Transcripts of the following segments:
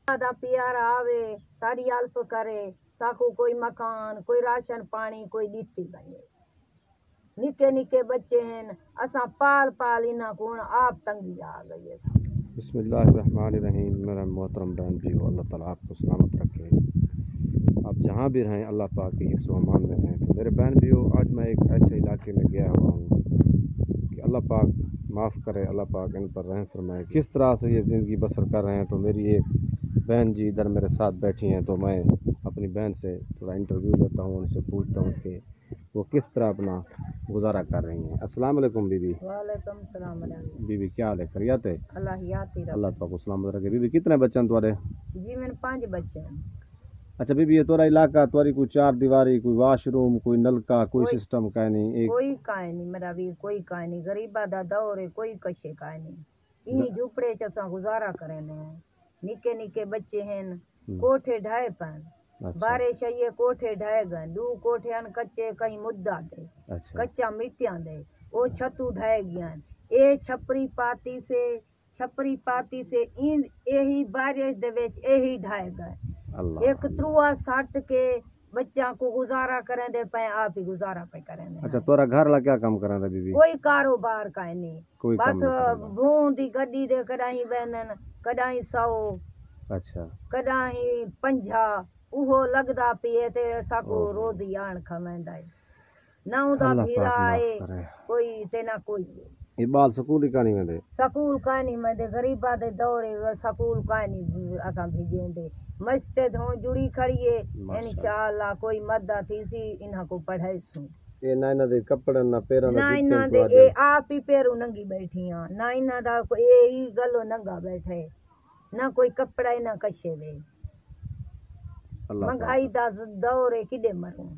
دا پیارا آوے ساری الف کرے ساکو کوئی مکان کوئی راشن پانی کوئی ڈٹی بنے نکے نکے بچے ہیں اساں پال پال انہاں کو آپ تنگی آ گئی ہے. بسم اللہ الرحمن الرحیم. میرا محترم بہن جی ہو، اللہ تعالیٰ آپ کو سلامت رکھے. آپ جہاں بھی رہیں اللہ پاک کی حفظ و امان میں رہیں. تو میرے بہن بھی ہو، آج میں ایک ایسے علاقے میں گیا ہوا ہوں کہ اللہ پاک معاف کرے، اللہ پاک ان پر رحم فرمائے. کس طرح سے یہ زندگی بسر کر رہے ہیں. تو میری ایک بہن جی ادھر میرے ساتھ بیٹھی ہیں، تو میں اپنی بہن سے تھوڑا انٹرویو لیتا ہوں، ان سے پوچھتا ہوں کہ وہ کس طرح اپنا گزارا کر رہی ہیں. السلام علیکم بی بی. وعلیکم السلام علیکم. بی بی کیا حال ہے؟ خیریت ہے؟ اللہ یاتی اللہ رکھے. پاک کو سلامت رکھے. بی بی کتنے بچے ہیں تمہارے؟ جی میں 5 بچے ہیں. اچھا بی بی، یہ تمہارا علاقہ تمہاری کوئی چار دیواری، کوئی واش روم، کوئی نلکا، کوئی کوئی- سسٹم کا نہیں؟ ایک کوئی کائے نہیں میرا بھی، کوئی کائے نہیں. غریبہ دا دور ہے، کوئی کشے کائے نہیں. انہی جھوپڑے چ اساں گزارا کریں ہیں. نکے نکے بچے ہیں، کوٹھے ڈھائے پن. اچھا بارش یہ کوٹھے ڈھائے گئے. 2 کوٹھے ان کچے کہیں مدعا دے اچھا کچا مٹیاں دے وہ چھتو ڈھائے گیا. اے چھپری پاتی سے ان یہی بارش دے وچ یہی ڈھائے گئے. اللہ ایک تروا سٹ کے بچوں کو گزارا کریں دے پہ آپ ہی گزارا پہ کریں دے. اچھا تمہارا گھر والا کیا کام کرا تھا بی بی؟ کوئی کاروبار کا نہیں، کوئی کام بس نہیں کرا. بھون دی گڈی دے کڈائیں بینن کڈائیں 100 اچھا کڈائیں 50 اوہو لگدا پیے تے ساکو اوہ. روزی آن کھویندا ہے. ناؤں دا اللہ بھیرا پاک معاف ہے کرے. کوئی تے نہ کوئی. یہ بال سکول ہی کہانی میں دے. سکول کا نہیں میں دے غریباں دے دورے سکول کا نہیں اساں بھیجیں دے. مسجد ہوں جڑی کھڑیے انشاءاللہ کوئی مدد تھی سی انہاں کو پڑھائی سوں. یہ نہ انہاں دے کپڑے نہ پیراں نہ دے انہاں دے اے آپ ہی پیرو ننگی بیٹھی ہاں. نہ انہاں دا اے ہی گلو ننگا بیٹھے. نہ کوئی کپڑا ہی نہ کشے دے. مہنگائی دا دور ہے کڈے مروں.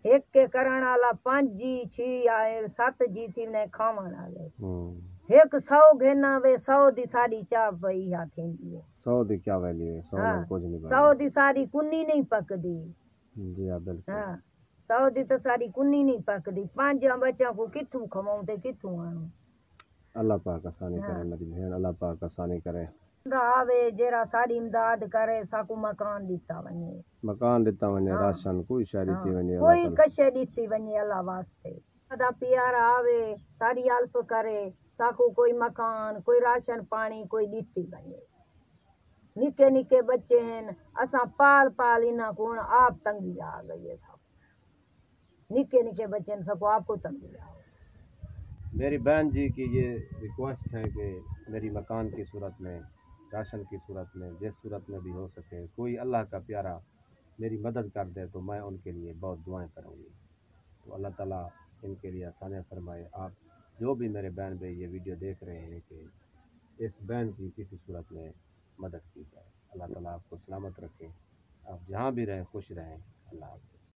ایک کے کرن والا 5 جی 6 آئے 7 جی تھی نے کھاون والے. ایک 100 گھنا وے 100 دی ساری چاہ پئی ہاتھ ہندی ہے. 100 دی کیا ویلیو ہے؟ 100 نال کچھ نہیں 100 دی ساری کنی نہیں پکدی. جی ہاں بالکل. 100 دی تو ساری کنی نہیں پکدی. 5 بچوں کو کتھوں کھواؤں تے کتھوں آنوں. اللہ پاک آسانی کرے میری بہن، اللہ پاک آسانی کرے. آوے جیرا ساری امداد کرے ساکو مکان دیتا ونجے. مکان دیتا ونجے، راشن کوئی شے دیتی ونجے. کوئی کشے دیتی ونجے اللہ واسطے. دا پیارا آوے ساری الف کرے ساکو کوئی مکان کوئی راشن پانی کوئی دیتی ونجے. نکے نکے بچے ہیں اساں پال پال انہاں کو آپ تنگی آ گئی ہے. نکے نکے بچے ہیں ساکو آپ کو تنگی آ گئی. میری بہن جی کی یہ ریکویسٹ ہے کہ میری مکان کی صورت میں، راشن کی صورت میں، جس صورت میں بھی ہو سکے کوئی اللہ کا پیارا میری مدد کر دے تو میں ان کے لیے بہت دعائیں کروں گی. تو اللہ تعالیٰ ان کے لیے آسانیاں فرمائے. آپ جو بھی میرے بہن بھائی یہ ویڈیو دیکھ رہے ہیں کہ اس بہن کی کسی صورت میں مدد کی جائے. اللہ تعالیٰ آپ کو سلامت رکھے. آپ جہاں بھی رہیں خوش رہیں. اللہ حافظ.